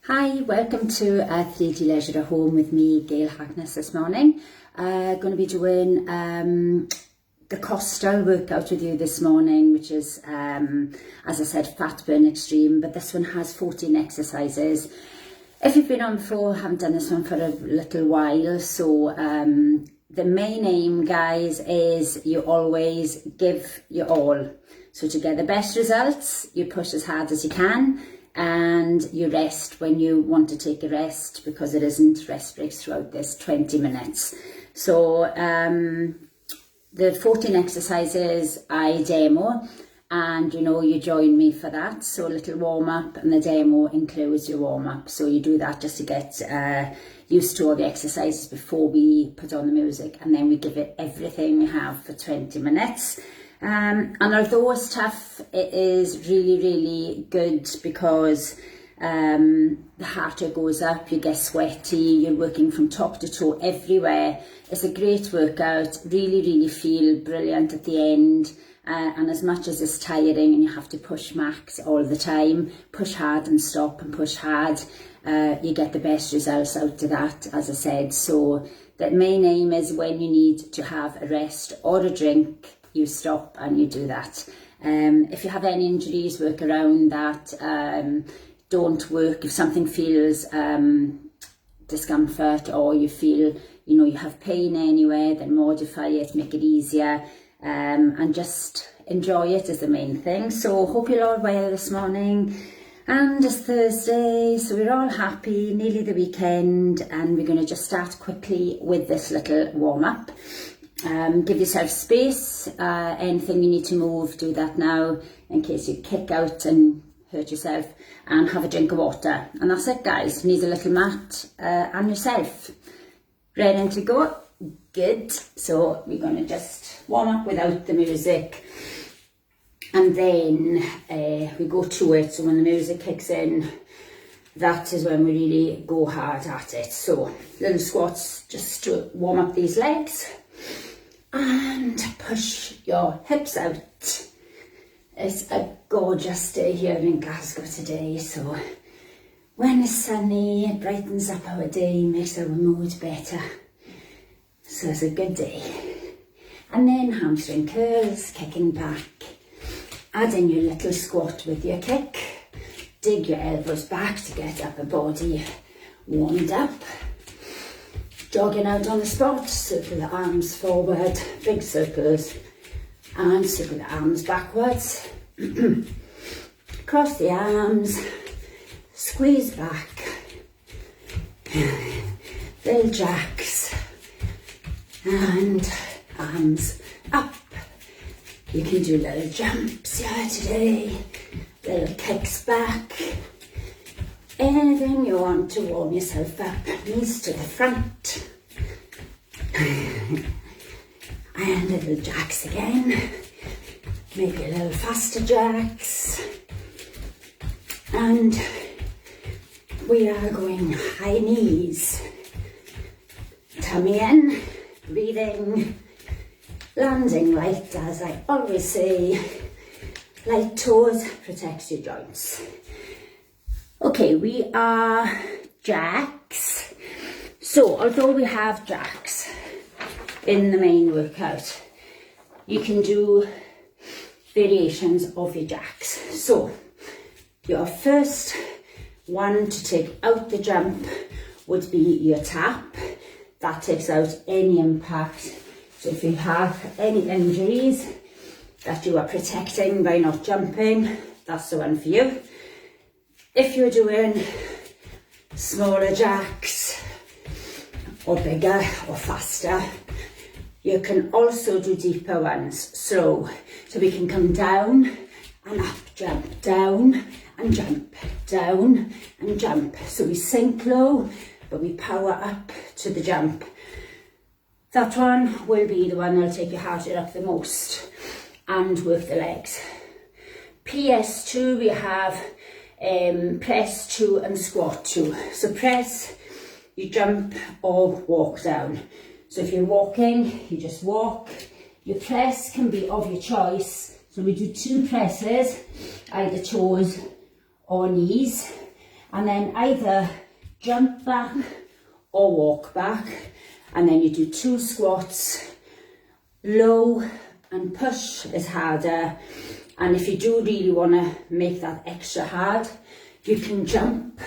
Hi, welcome to 3D Leisure at Home with me, Gail Harkness, this morning. Going to be doing the Costal workout with you this morning, which is, as I said, Fat Burn Extreme, but this one has 14 exercises. If you've been on before, haven't done this one for a little while, so the main aim, guys, is you always give your all. So to get the best results, you push as hard as you can, and you rest when you want to take a rest, because it isn't rest breaks throughout this 20 minutes. So the 14 exercises I demo, and you join me for that. So a little warm up, and the demo includes your warm up. So you do that just to get used to all the exercises before we put on the music, and then we give it everything we have for 20 minutes. And although it's tough, it is really, really good, because the heart rate goes up, you get sweaty, you're working from top to toe everywhere. It's a great workout, really, really feel brilliant at the end. And as much as it's tiring and you have to push max all the time, push hard and stop and push hard, you get the best results out of that, as I said. So the main aim is when you need to have a rest or a drink, you stop and you do that. If you have any injuries, work around that. Don't work if something feels discomfort, or you feel you have pain anywhere, then modify it, make it easier, and just enjoy it is the main thing. So hope you're all well this morning. And it's Thursday, so we're all happy, nearly the weekend, and we're going to just start quickly with this little warm-up. Give yourself space, anything you need to move, do that now, in case you kick out and hurt yourself, and have a drink of water. And that's it, guys. Need a little mat and yourself. Ready to go? Good. So we're going to just warm up without the music, and then we go to it. So when the music kicks in, that is when we really go hard at it. So little squats just to warm up these legs. And push your hips out. It's a gorgeous day here in Glasgow today, so when it's sunny, it brightens up our day, makes our mood better. So it's a good day. And then hamstring curls, kicking back. Add in your little squat with your kick. Dig your elbows back to get upper body warmed up. Jogging out on the spot, circle the arms forward, big circles, and circle the arms backwards. Cross the arms, squeeze back, little jacks, and arms up. You can do little jumps here today, little kicks back. Anything you want to warm yourself up, knees to the front. And little jacks again. Maybe a little faster jacks. And we are going high knees. Tummy in, breathing, landing light, as I always say. Light toes protects your joints. Okay, we are jacks. So, although we have jacks in the main workout, you can do variations of your jacks. So, your first one to take out the jump would be your tap. That takes out any impact. So if you have any injuries that you are protecting by not jumping, that's the one for you. If you're doing smaller jacks, or bigger or faster, you can also do deeper ones, slow. So we can come down and up, jump, down and jump, down and jump. So we sink low, but we power up to the jump. That one will be the one that'll take your heart rate up the most and work the legs. PS2, we have press 2 and squat 2. So press, you jump or walk down. So if you're walking, you just walk. Your press can be of your choice. So we do 2 presses, either toes or knees. and then either jump back or walk back, and then you do 2 squats, low and push is harder. And if you do really want to make that extra hard, you can jump,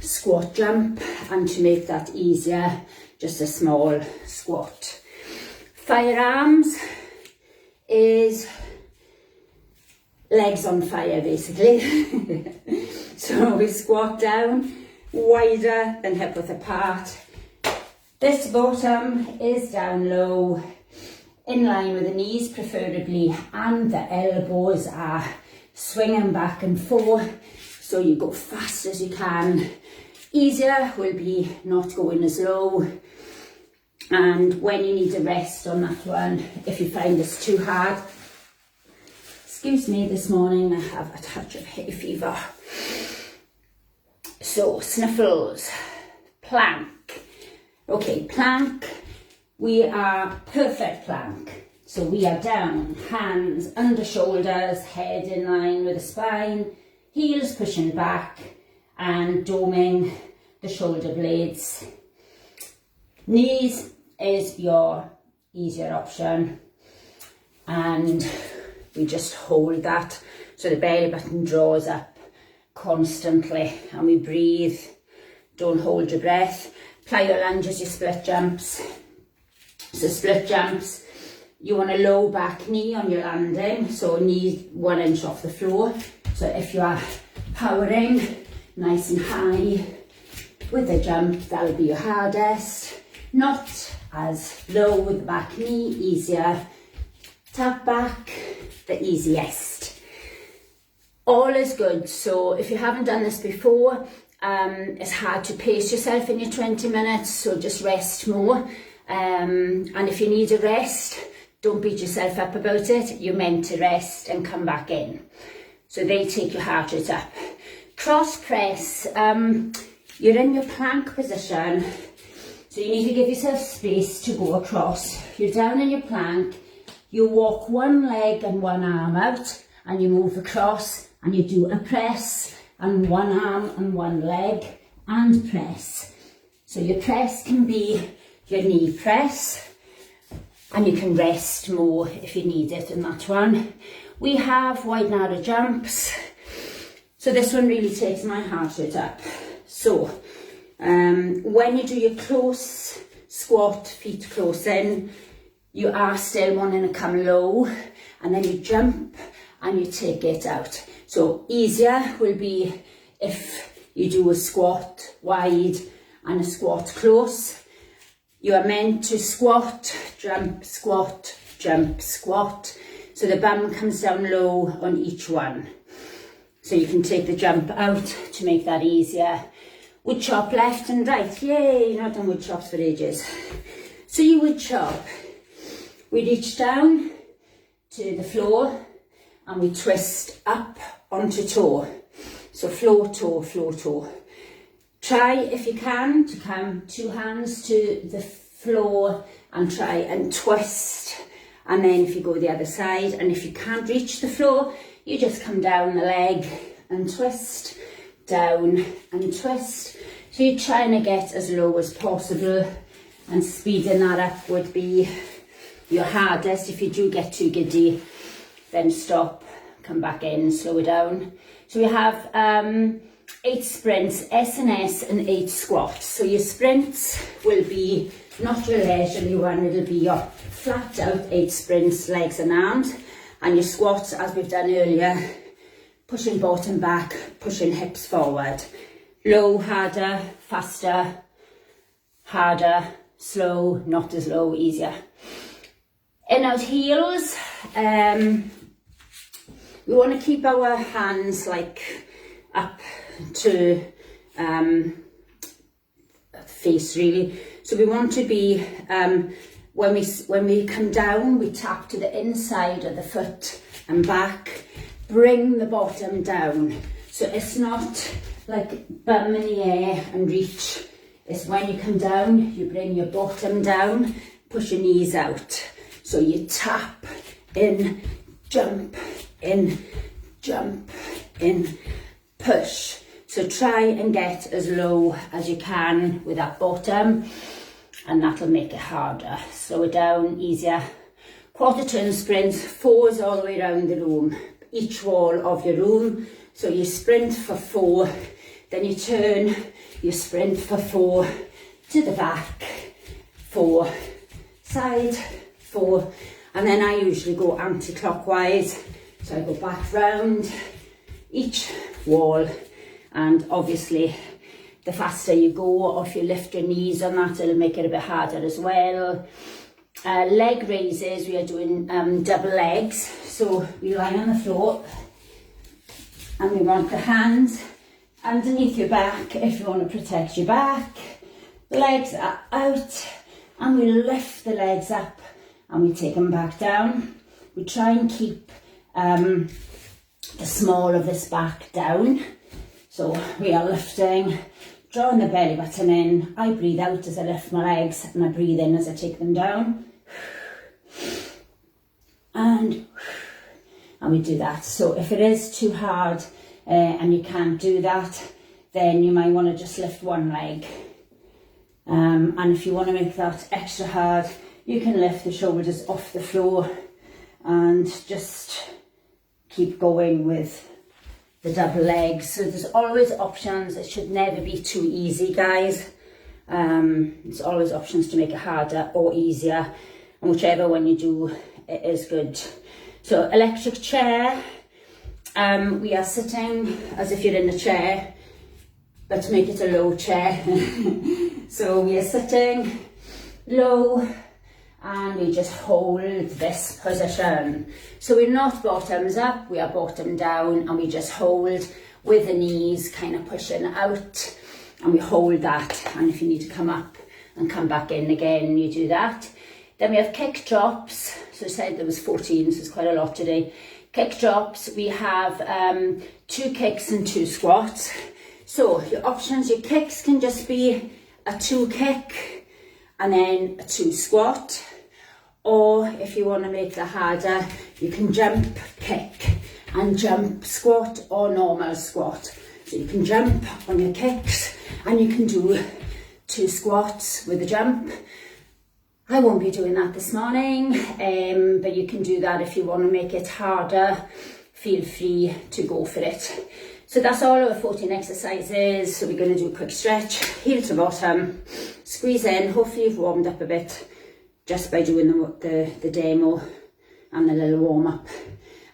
squat jump, and to make that easier, just a small squat. Firearms is legs on fire basically. So we squat down, wider than hip width apart. This bottom is down low, in line with the knees preferably, and the elbows are swinging back and forth, so you go fast as you can. Easier will be not going as low, and when you need a rest on that one, if you find this too hard. Excuse me, this morning I have a touch of hay fever. So sniffles, plank. Okay, plank, we are perfect plank. So we are down, hands under shoulders, head in line with the spine, heels pushing back and doming the shoulder blades. Knees is your easier option, and we just hold that so the belly button draws up constantly, and we breathe. Don't hold your breath. Plyo lunges, your split jumps. So split jumps, you want a low back knee on your landing, so knee 1 inch off the floor. So if you are powering nice and high with the jump, that'll be your hardest. Not as low with the back knee, easier. Tap back, the easiest. All is good. So if you haven't done this before, it's hard to pace yourself in your 20 minutes, so just rest more. And if you need a rest, don't beat yourself up about it. You're meant to rest and come back in. So they take your heart rate up. Cross press, you're in your plank position, so you need to give yourself space to go across. You're down in your plank, you walk one leg and one arm out, and you move across, and you do a press, and one arm and one leg, and press. So your press can be your knee press, and you can rest more if you need it in that one. We have wide narrow jumps, so this one really takes my heart rate up. So when you do your close squat, feet close in, you are still wanting to come low, and then you jump and you take it out. So easier will be if you do a squat wide and a squat close. You are meant to squat, jump, squat, jump, squat. So the bum comes down low on each one. So you can take the jump out to make that easier. Wood chop left and right. Yay, not done wood chops for ages. So you would chop. We reach down to the floor and we twist up onto toe. So floor, toe, floor, toe. Try, if you can, to come 2 hands to the floor and try and twist. And then if you go the other side, and if you can't reach the floor, you just come down the leg and twist, down and twist. So you're trying to get as low as possible, and speeding that up would be your hardest. If you do get too giddy, then stop, come back in, slow it down. So we have 8 sprints, S&S, and 8 squats. So your sprints will be not your leisurely one, it'll be your flat out 8 sprints, legs and arms. And your squats, as we've done earlier, pushing bottom back, pushing hips forward. Low, harder, faster, harder, slow, not as low, easier. In out heels, we want to keep our hands like up to face really. So we want to be, when we come down, we tap to the inside of the foot and back, bring the bottom down. So it's not like bum in the air and reach. It's when you come down, you bring your bottom down, push your knees out. So you tap in, jump in, push. So try and get as low as you can with that bottom, and that'll make it harder. Slow it down, easier. Quarter turn sprints, 4s all the way around the room, each wall of your room. So you sprint for 4, then you turn, you sprint for 4, to the back, 4, side, 4, and then I usually go anti-clockwise. So I go back round each wall, and obviously the faster you go, or if you lift your knees on that, it'll make it a bit harder as well. Leg raises, we are doing double legs. So we lie on the floor and we want the hands underneath your back if you want to protect your back. The legs are out, and we lift the legs up and we take them back down. We try and keep the small of this back down. So we are lifting, drawing the belly button in. I breathe out as I lift my legs, and I breathe in as I take them down. And we do that. So if it is too hard and you can't do that, then you might want to just lift one leg. And if you want to make that extra hard, you can lift the shoulders off the floor and just keep going with the double legs. So there's always options. It should never be too easy, guys. There's always options to make it harder or easier, and whichever one you do, it is good. So electric chair, we are sitting as if you're in a chair, but to make it a low chair. So we are sitting low, and we just hold this position. So we're not bottoms up, we are bottom down, and we just hold with the knees kind of pushing out, and we hold that. And if you need to come up and come back in again, you do that. Then we have kick drops. So I said there was 14, so it's quite a lot today. Kick drops, we have 2 kicks and 2 squats. So your options, your kicks can just be a 2 kick and then a 2 squat. Or if you want to make that harder, you can jump, kick, and jump, squat, or normal squat. So you can jump on your kicks, and you can do 2 squats with a jump. I won't be doing that this morning, but you can do that if you want to make it harder. Feel free to go for it. So that's all our 14 exercises. So we're going to do a quick stretch, heel to bottom, squeeze in. Hopefully you've warmed up a bit just by doing the demo and the little warm up.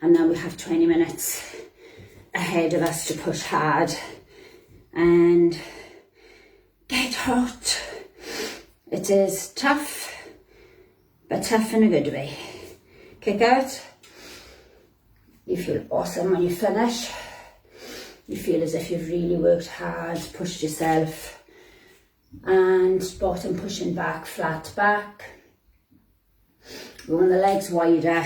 And now we have 20 minutes ahead of us to push hard and get hot. It is tough, but tough in a good way. Kick out. You feel awesome when you finish. You feel as if you've really worked hard, pushed yourself. And bottom pushing back, flat back. We want the legs wider.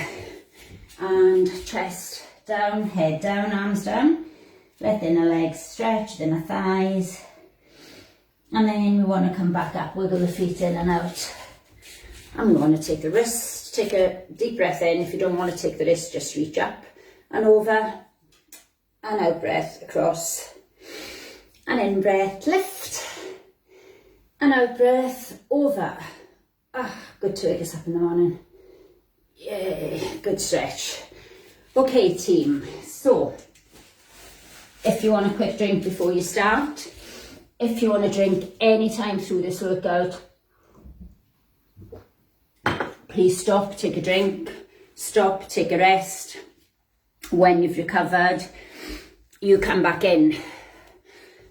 And chest down, head down, arms down. Let the inner legs stretch, the inner thighs. And then we want to come back up, wiggle the feet in and out. And we want to take the wrist, take a deep breath in. If you don't want to take the wrist, just reach up and over. And out breath across. And in breath, lift. And out breath, over. Good to wake us up in the morning. Yay, good stretch. Okay, team. So, if you want a quick drink before you start, if you want to drink any time through this workout, please stop, take a drink, stop, take a rest. When you've recovered, you come back in.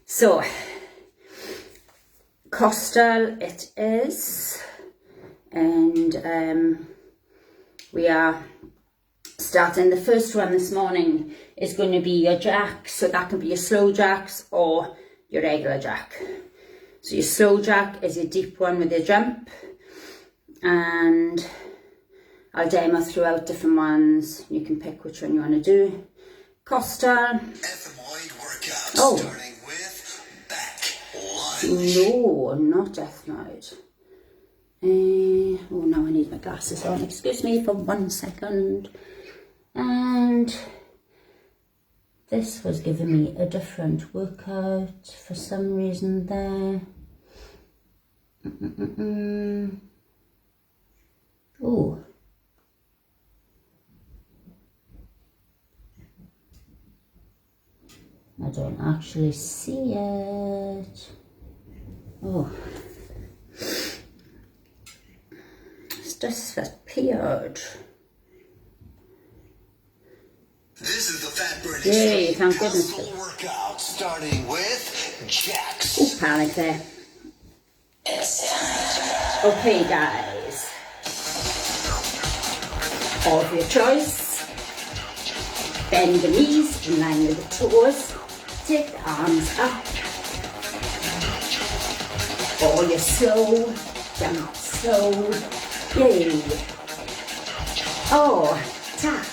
So, Costal it is, and we are starting. The first one this morning is going to be your jack, so that can be your slow jacks or your regular jack. So your slow jack is your deep one with your jump, and I'll demo throughout different ones. You can pick which one you want to do. Costal. Oh. Starting with back lunge. No, not ethnoid. Oh, now I need my glasses on. Excuse me for 1 second. And This was giving me a different workout for some reason there. Oh. I don't actually see it. Oh. It's disappeared. This is the fat burning Yay, thank goodness. workout starting with jacks. Oh, panic there. Okay, guys. Of your choice. Bend the knees in line with the toes. Take the arms up. Or you're slow. Jump slow. Yay. Oh, tap.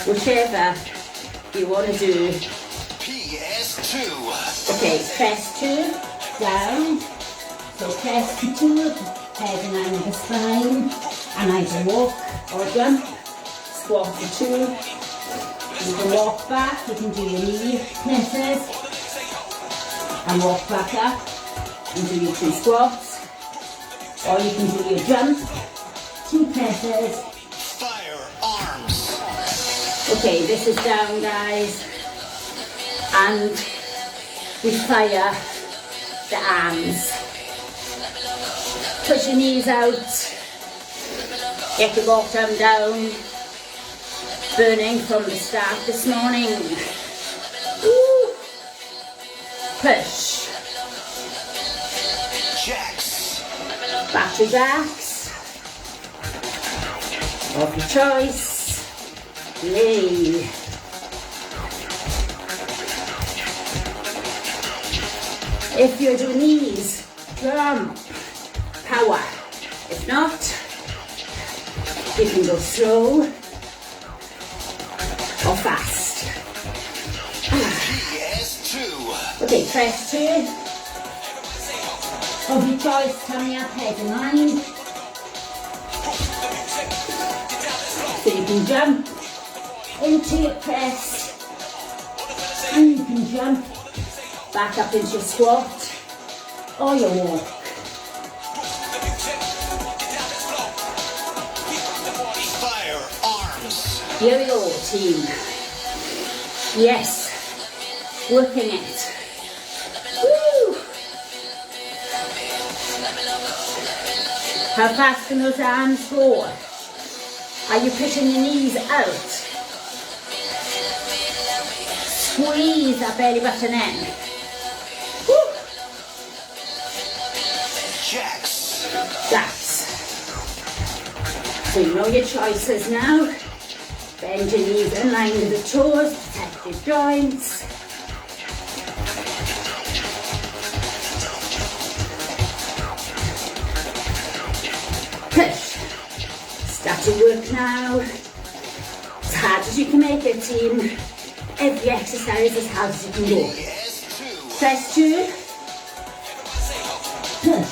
Whichever you want to do. PS2. Okay, press 2 down. So press 2, head in line with the spine, and either walk or jump. Squat for 2. You can walk back. You can do your knee presses and walk back up and do your 2 squats, or you can do your jump, 2 presses. Okay, this is down, guys, and we fire the arms. Push your knees out, get your bottom down. Burning from the start this morning. Woo. Push. Jacks. Back to jacks. Of your choice. Lay. If you're doing these, jump, power. If not, you can go slow or fast. PS2. Okay, press 2. Of your choice, tummy up, head in line. So you can jump into your press, and you can jump back up into your squat or your walk. Firearms. Here we go, team. Yes, working it. Woo! How fast can those arms go? Are you pushing your knees out? Squeeze that belly button in. Woo! Jacks. Jacks. So you know your choices now. Bend your knees in line with the toes, protect your joints. Push. Start to work now. As hard as you can make it, team. Every exercise as hard as you can go. PS2. Press 2. Push.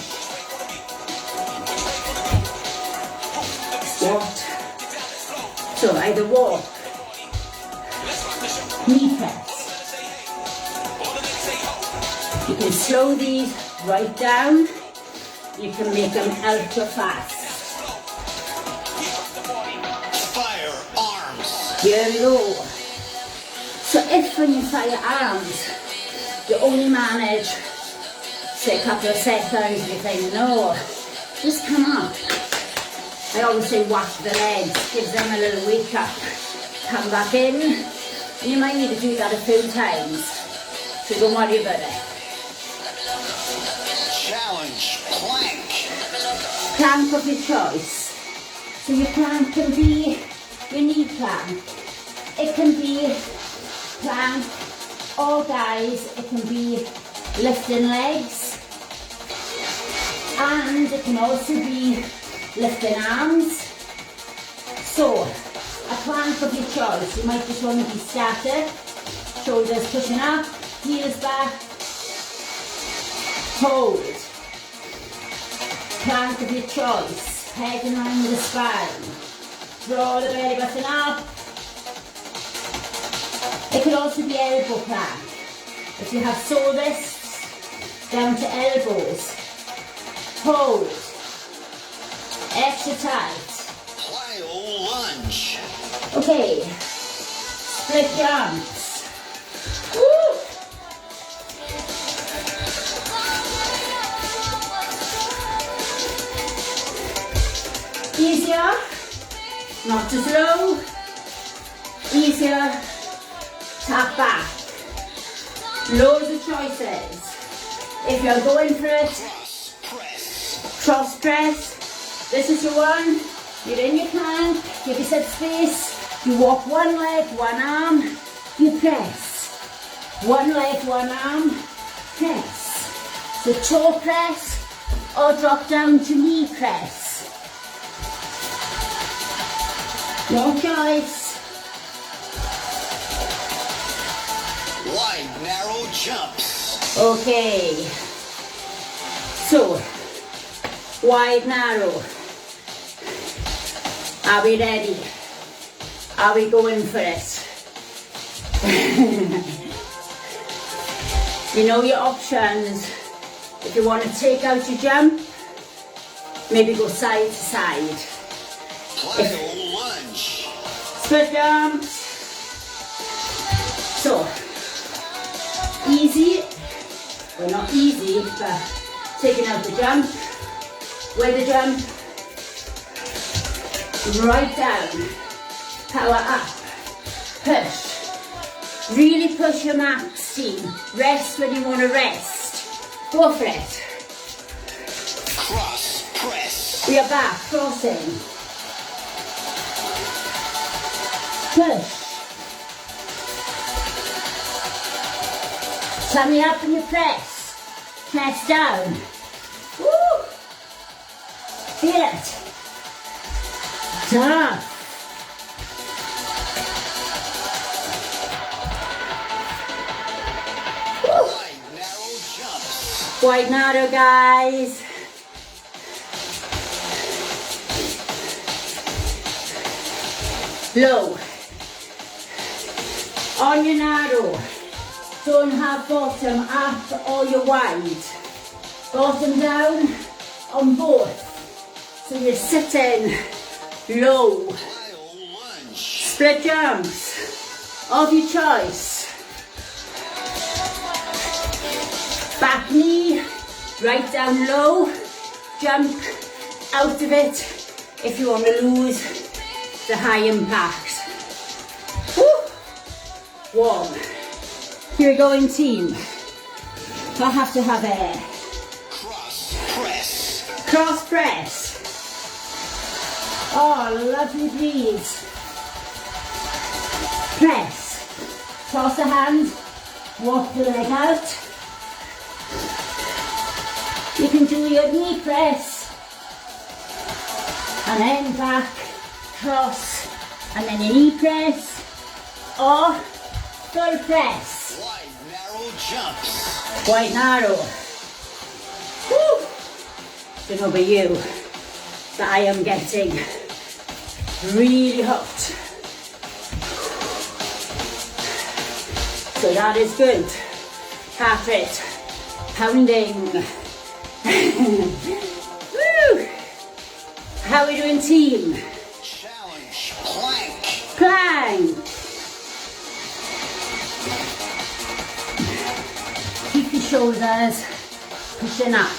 Squat. So either walk, knee press. You can slow these right down. You can make them ultra fast. Firearms. Here we go. So if when you fire arms, you only manage, say, a couple of seconds, you think, no, just come up. I always say whack the legs, gives them a little wake up, come back in. And you might need to do that a few times, so don't worry about it. Challenge plank. Plank of your choice. So your plank can be your knee plank. It can be plank, or guys, it can be lifting legs. And it can also be lifting arms. So, a plank of your choice. You might just want to be static. Shoulders pushing up, heels back. Hold. Plank of your choice. Head in line with the spine. Draw the belly button up. It could also be elbow plank. If you have sore wrists, down to elbows. Hold. Extra tight. Plyo lunge. Okay. Split jumps. Woo! Easier. Not as low. Easier. Tap back. Loads of choices. If you're going for it, cross press. This is your one. You're in your plank. Give yourself space. You walk one leg, one arm. You press. One leg, one arm. Press. So toe press or drop down to knee press. No choice. Wide, narrow jumps. Okay. So, wide, narrow. Are we ready? Are we going for it? You know your options. If you want to take out your jump, maybe go side to side. Plyo lunge. Split jumps. So, easy, well not easy, but taking out the jump, with the jump, right down, power up, push, really push your max team, rest when you want to rest, go for it. Cross press. We are back, crossing, push. Tummy up and you press. Press down. Woo! Feel it. Down. Wide, narrow jumps. Wide narrow, guys. Low. On your narrow. Don't have bottom up or you're wide. Bottom down on both. So you're sitting low. Plyo lunge. Split jumps of your choice. Back knee, right down low. Jump out of it if you want to lose the high impact. Woo. Warm. Here we go in team. I have to have air. Cross press. Cross press. Oh, lovely breeze. Press. Toss the hand. Walk the leg out. You can do your knee press. And then back. Cross. And then a knee press. Or full press. Wide, narrow jumps. Quite narrow. Woo! Don't know about you, but I am getting really hot. So that is good. Heart rate pounding. Woo! How are we doing, team? Challenge plank. Plank. Keep your shoulders pushing up.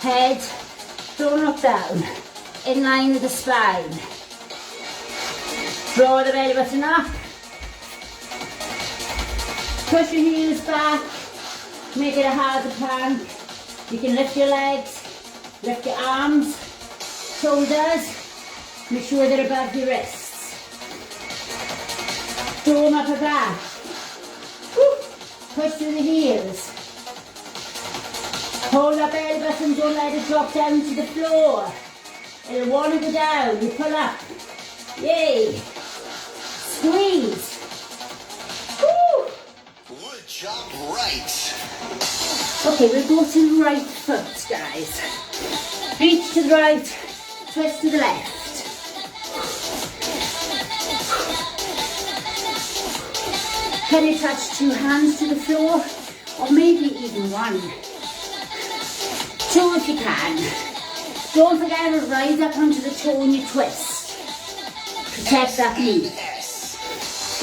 Head, don't look down. In line with the spine. Draw the belly button up. Push your heels back. Make it a harder plank. You can lift your legs, lift your arms, shoulders. Make sure they're above your wrists. Throw them up and back. Woo. Push through the heels. Hold that belly button, don't let it drop down to the floor. It'll want to go down. You pull up. Yay. Squeeze. Woo. Good job, right. Okay, we'll go to the right foot, guys. Reach to the right, twist to the left. Can you touch 2 hands to the floor? Or maybe even 1. 2 if you can. Don't forget to rise up onto the toe and you twist. Protect that knee.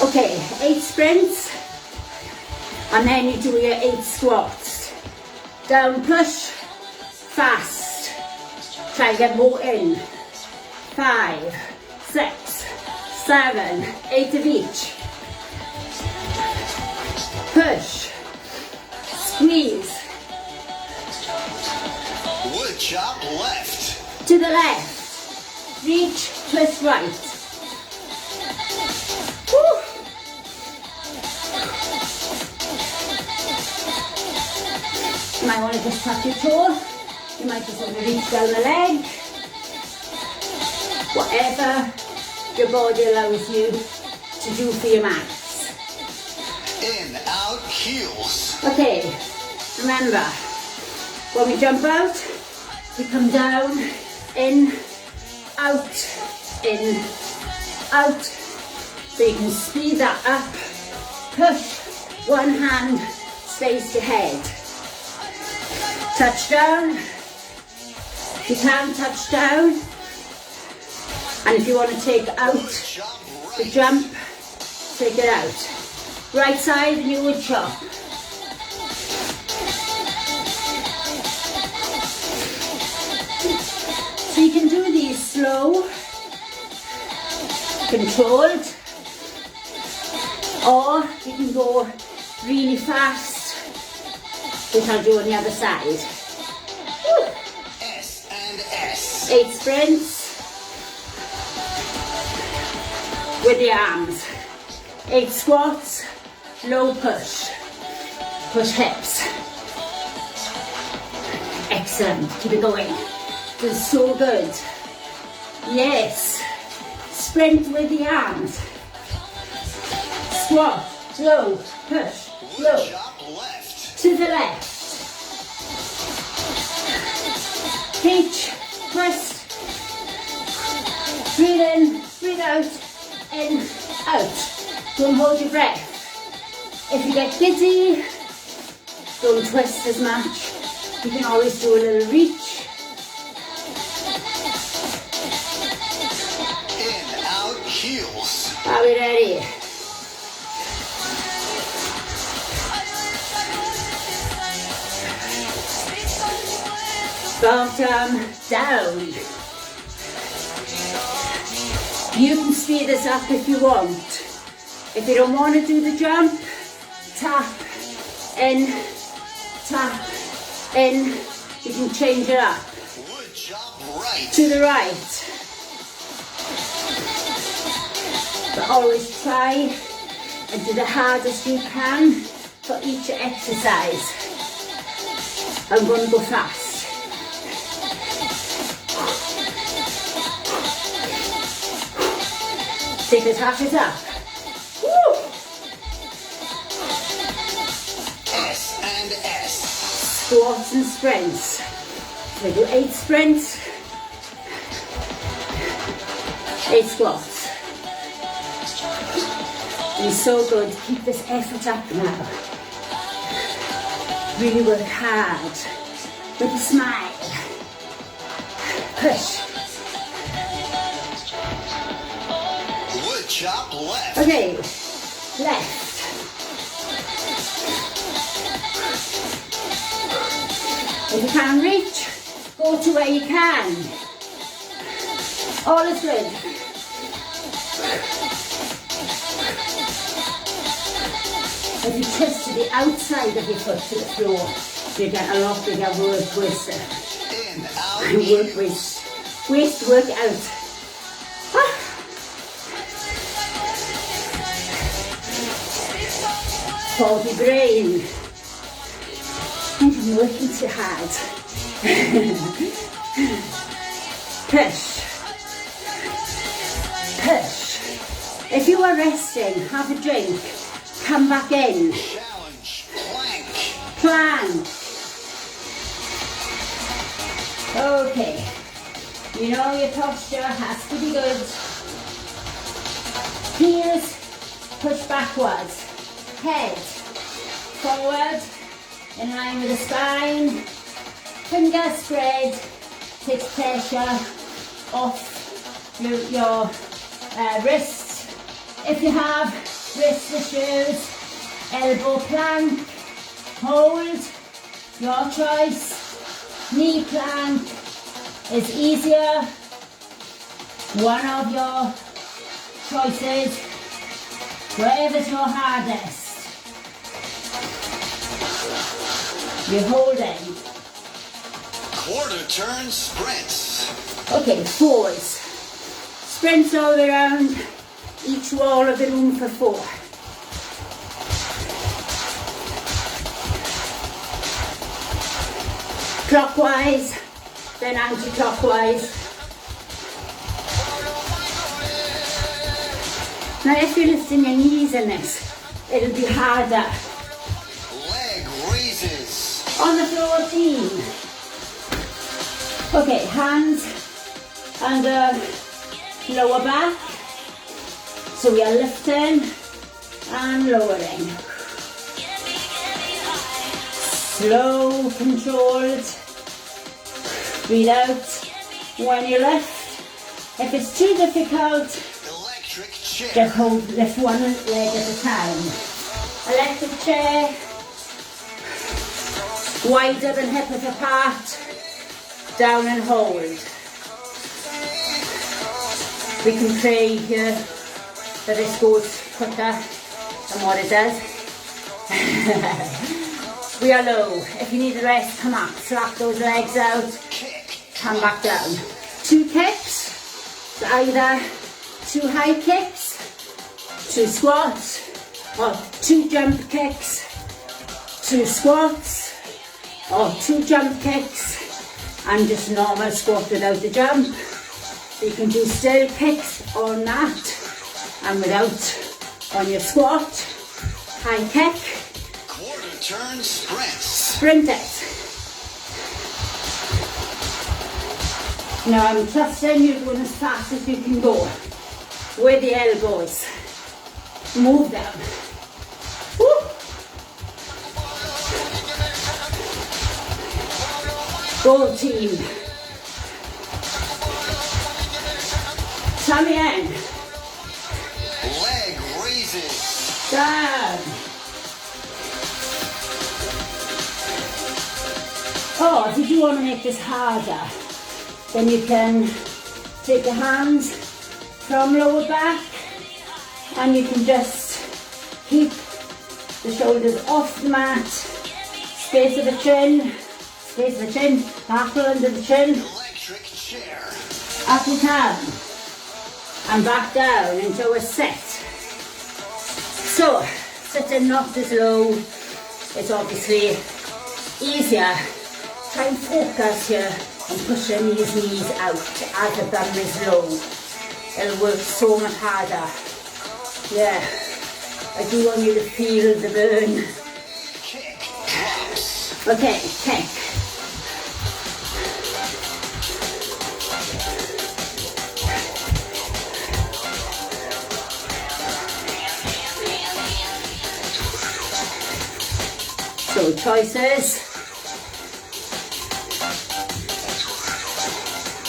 Okay, 8 sprints. And then you do your 8 squats. Down push, fast. Try and get more in. 5, 6, 7, 8 of each. Push, squeeze. Wood chop left. To the left. Reach, twist right. Woo. You might want to just touch your toe. You might just want to reach down the leg. Whatever your body allows you to do for your max. In, out, heels. Okay, remember, when we jump out, we come down, in, out, in, out. So you can speed that up. Push, one hand stays to head. Touch down. You can touch down. And if you want to take out the jump, take it out. Right side, and you would chop. So you can do these slow, controlled, or you can go really fast, which I'll do on the other side. Woo. S and S. 8 sprints with the arms. 8 squats, low push. Push hips. Excellent. Keep it going. This is so good. Yes. Sprint with the arms. Squat, low, push, low. To the left. Reach, twist. Breathe in, breathe out, in, out. Don't hold your breath. If you get dizzy, don't twist as much. You can always do a little reach. In, out, heels. Are we ready? Bottom down. You can speed this up if you want. If you don't want to do the jump, tap, in, you can change it up. Wood chop right. To the right. But always try and do the hardest you can for each exercise. I'm going to go fast. Take it, half it up. Woo! S and S. Squats and sprints. So do 8 sprints, 8 squats. It's so good to keep this effort up now. Really work hard with a smile. Push. Wood chop left. Okay, left. If you can't reach, go to where you can. All is good. If you twist to the outside of your foot to the floor, you get a lot bigger work waste. In, out, Work waste. Waste work out. Ah. Faulty brain. I'm working too hard. Push. Push. If you are resting, have a drink. Come back in. challenge, plank. Plank. Okay. You know your posture has to be good. Heels, push backwards. head forward, in line with the spine. Fingers spread, takes pressure off your wrists. If you have wrist issues, elbow plank, hold, your choice. Knee plank is easier, one of your choices, wherever's your hardest. You're holding. Quarter turn sprints. Okay, fours. Sprints all the way around each wall of the room for 4. Clockwise, then anti-clockwise. Now if you're lifting your knees in this, it'll be harder. Leg raises. On the floor, team. Okay, hands under lower back. So we are lifting and lowering. Slow, controlled. Breathe out when you lift. If it's too difficult, Electric chair. just lift one leg at a time. Electric chair, wider than hip width apart, down and hold. We can pray here that this goes quicker than what it does. We are low. If you need a rest, come up, slap those legs out, come back down. 2 kicks, so either 2 high kicks, 2 squats, or 2 jump kicks, 2 squats, or 2 jump kicks, and just normal squat without the jump. You can do still kicks on that, and without on your squat, high kick, Quarter turn sprints. sprint it. Now I'm trusting you're going as fast as you can go with the elbows. Move them. Woo. Go team. Tummy in. Leg raises. Down. Oh, if you do want to make this harder, then you can take your hands from lower back and you can just keep the shoulders off the mat, space of the chin, apple under the chin, Electric chair. up and down, and back down into a sit. So, sitting not as low is obviously easier. Try and focus here on pushing these knees out as the thumb is low. It'll work so much harder. Yeah, I do want you to feel the burn. Kick drops. Okay, kick. So choices.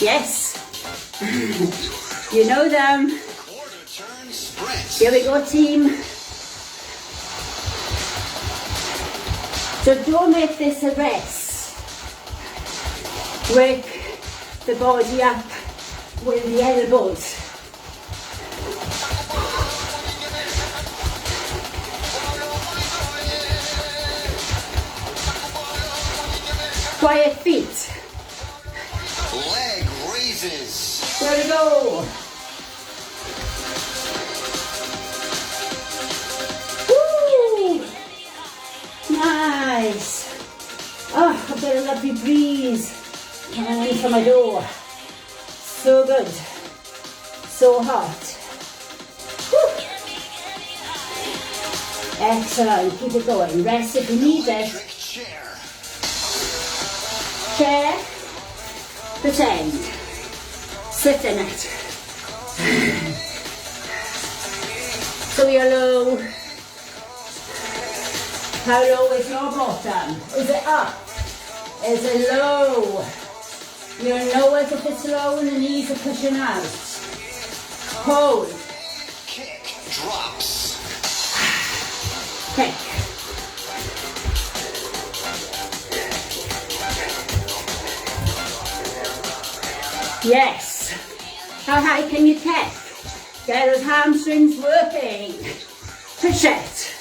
Yes. You know them. Quarter turn sprints. Here we go, team. So don't make this a rest. Work the body up with the elbows. Quiet feet. Leg raises. There we go. Woo! Nice. Oh, I've got a lovely breeze coming in from my door. So good. So hot. Woo! Excellent. Keep it going. Rest if you need it. Electric chair. Chair. Pretend. Sit in it. So you're low. How low is your bottom? Is it up? Is it low? You'll know it if it's low and the knees are pushing out. Hold. Kick. Drops. Kick. Yes. How high can you kick? Get those hamstrings working. Push it.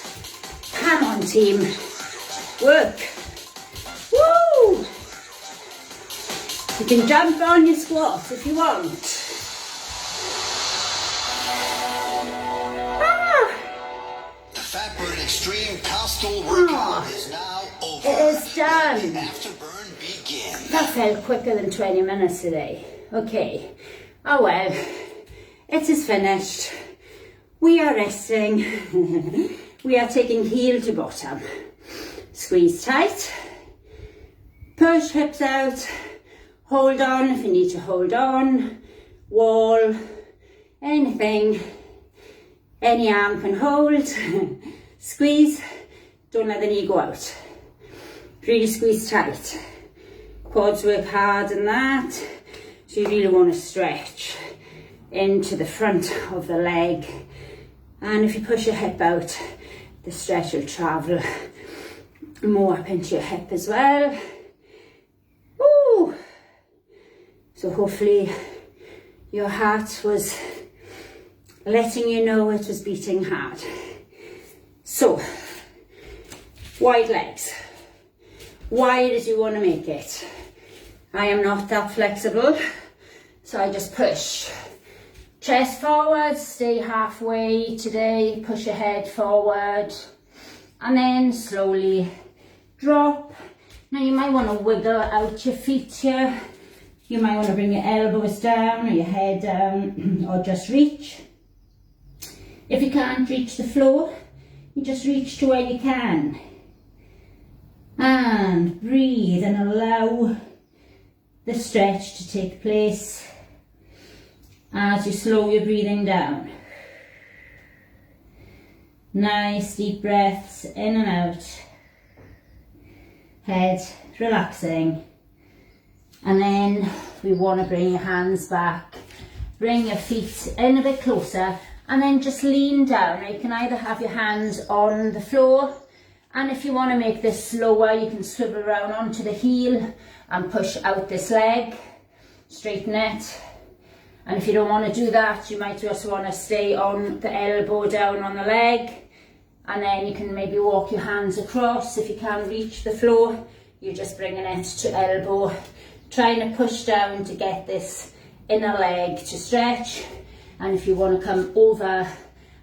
Come on, team. Work. Woo! You can jump on your squats if you want. The Fat Burn Extreme Costal workout is now over. It is done. The afterburn begins. That felt quicker than 20 minutes today. Okay. Oh well. It is finished. We are resting. We are taking heel to bottom. Squeeze tight. Push hips out. Hold on if you need to hold on. Wall. Anything. Any arm can hold. Squeeze. Don't let the knee go out. Really squeeze tight. Quads work hard in that. So you really want to stretch into the front of the leg. And if you push your hip out, the stretch will travel more up into your hip as well. Woo! So hopefully your heart was letting you know it was beating hard. So, wide legs. Wide as you want to make it. I am not that flexible, so I just push. Chest forward, stay halfway today, push your head forward, and then slowly drop. Now you might want to wiggle out your feet here. You might want to bring your elbows down or your head down, or just reach. If you can't reach the floor, you just reach to where you can. And breathe and allow the stretch to take place as you slow your breathing down. Nice deep breaths in and out. Head relaxing. And then we want to bring your hands back. Bring your feet in a bit closer and then just lean down. Now you can either have your hands on the floor, and if you want to make this slower, you can swivel around onto the heel and push out this leg. Straighten it. And if you don't want to do that, you might just want to stay on the elbow down on the leg, and then you can maybe walk your hands across. If you can't reach the floor, you're just bringing it to elbow, trying to push down to get this inner leg to stretch. And if you want to come over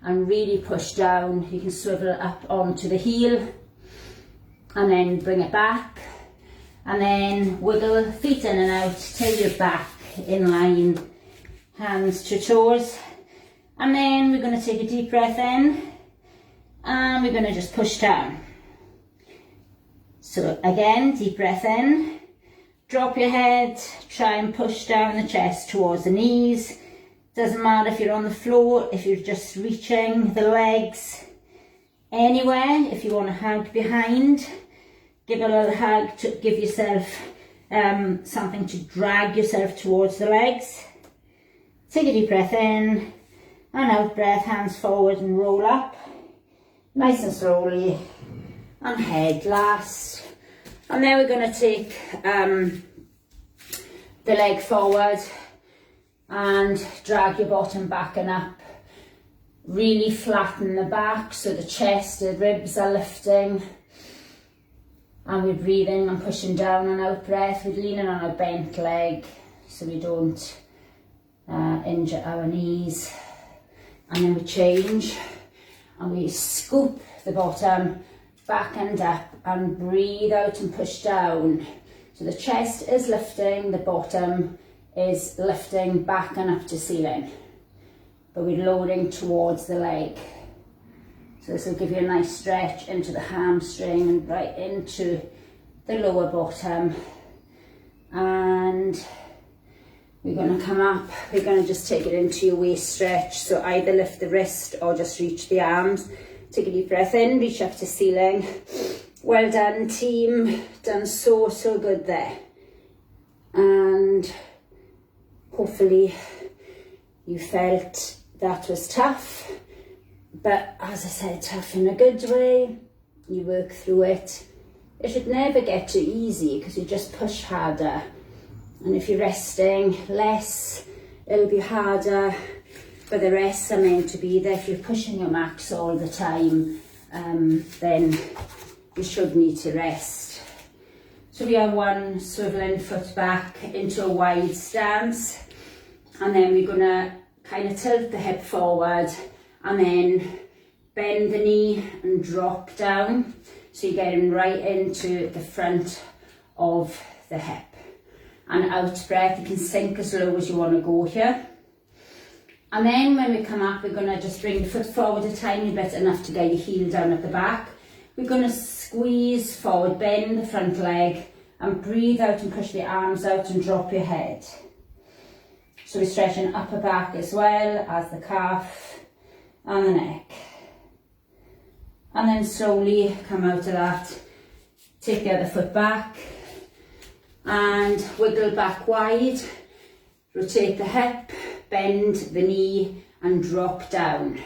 and really push down, you can swivel up onto the heel and then bring it back, and then wiggle feet in and out till you're back in line, hands to toes. And then we're going to take a deep breath in and we're going to just push down. So again, deep breath in, drop your head, try and push down the chest towards the knees. Doesn't matter if you're on the floor, if you're just reaching the legs anywhere. If you want to hug behind, give a little hug to give yourself something to drag yourself towards the legs. Take a deep breath in and out breath, hands forward and roll up. Nice and slowly. And head last. And then we're going to take the leg forward and drag your bottom back and up. Really flatten the back so the chest, the ribs are lifting. And we're breathing and pushing down and out breath. We're leaning on a bent leg so we don't injure our knees. And then we change and we scoop the bottom back and up and breathe out and push down. So the chest is lifting, the bottom is lifting back and up to ceiling, but we're loading towards the leg. So this will give you a nice stretch into the hamstring and right into the lower bottom. And we're going to come up, we're going to just take it into your waist stretch. So either lift the wrist or just reach the arms Take a deep breath in, reach up to ceiling. Well done, team. Done so good there. And hopefully you felt that was tough. But as I said, tough in a good way. You work through it. It should never get too easy because you just push harder. And if you're resting less, it'll be harder. But the rests are meant to be there. If you're pushing your max all the time, then you should need to rest. So we have one swiveling foot back into a wide stance. And then we're gonna kind of tilt the hip forward and then bend the knee and drop down. So you're getting right into the front of the hip. And out breath, you can sink as low as you want to go here. And then when we come up, we're going to just bring the foot forward a tiny bit, enough to get your heel down at the back. We're going to squeeze forward, bend the front leg, and breathe out and push the arms out and drop your head. So we're stretching upper back as well as the calf and the neck. And then slowly come out of that, take the other foot back and wiggle back wide, rotate the hip, bend the knee and drop down.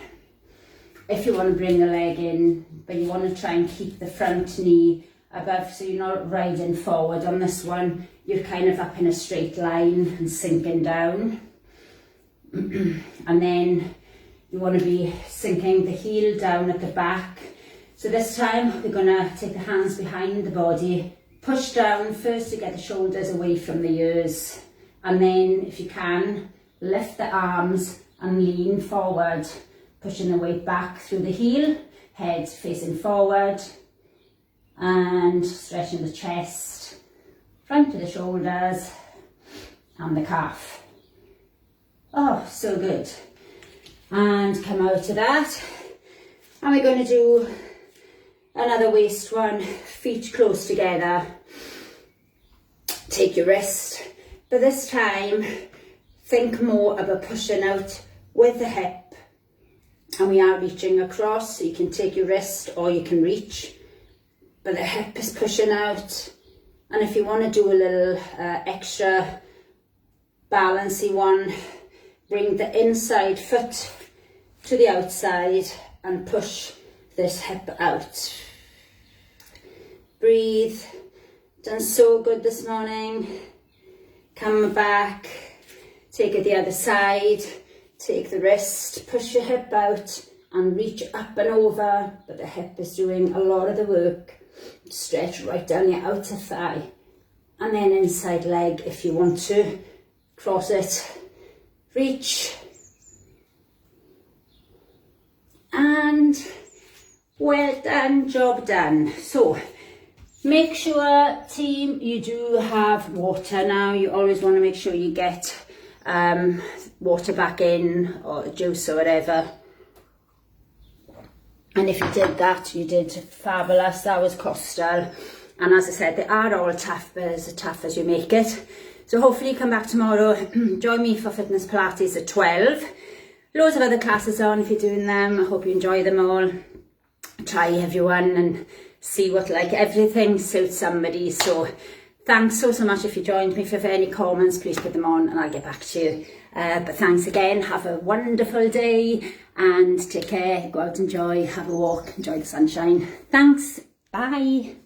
If you want to bring the leg in, but you want to try and keep the front knee above so you're not riding forward on this one, you're kind of up in a straight line and sinking down. And then you want to be sinking the heel down at the back. So this time we're going to take the hands behind the body, push down first to get the shoulders away from the ears, and then if you can, lift the arms and lean forward, pushing the weight back through the heel, head facing forward, and stretching the chest, front of the shoulders, and the calf. Oh, so good. And come out of that. And we're going to do another waist one, feet close together. Take your wrist, but this time think more about pushing out with the hip. And we are reaching across, so you can take your wrist or you can reach, but the hip is pushing out. And if you want to do a little extra balancy one, bring the inside foot to the outside and push this hip out. Breathe. Done so good this morning. Come back, take it the other side, take the wrist, push your hip out and reach up and over, but the hip is doing a lot of the work. Stretch right down your outer thigh, and then inside leg if you want to. Cross it, reach, and well done, job done. So make sure, team, you do have water now. You always want to make sure you get water back in, or juice or whatever. And if you did that, you did fabulous. That was Coastal. And as I said, they are all tough, but as tough as you make it. So hopefully you come back tomorrow. Join me for Fitness Pilates at 12. Loads of other classes on if you're doing them. I hope you enjoy them all. Try everyone and see what, like, everything suits somebody. So thanks so much. If you joined me, if you have any comments, please put them on and I'll get back to you. But thanks again. Have a wonderful day and take care. Go out, enjoy, have a walk, enjoy the sunshine. Thanks. Bye.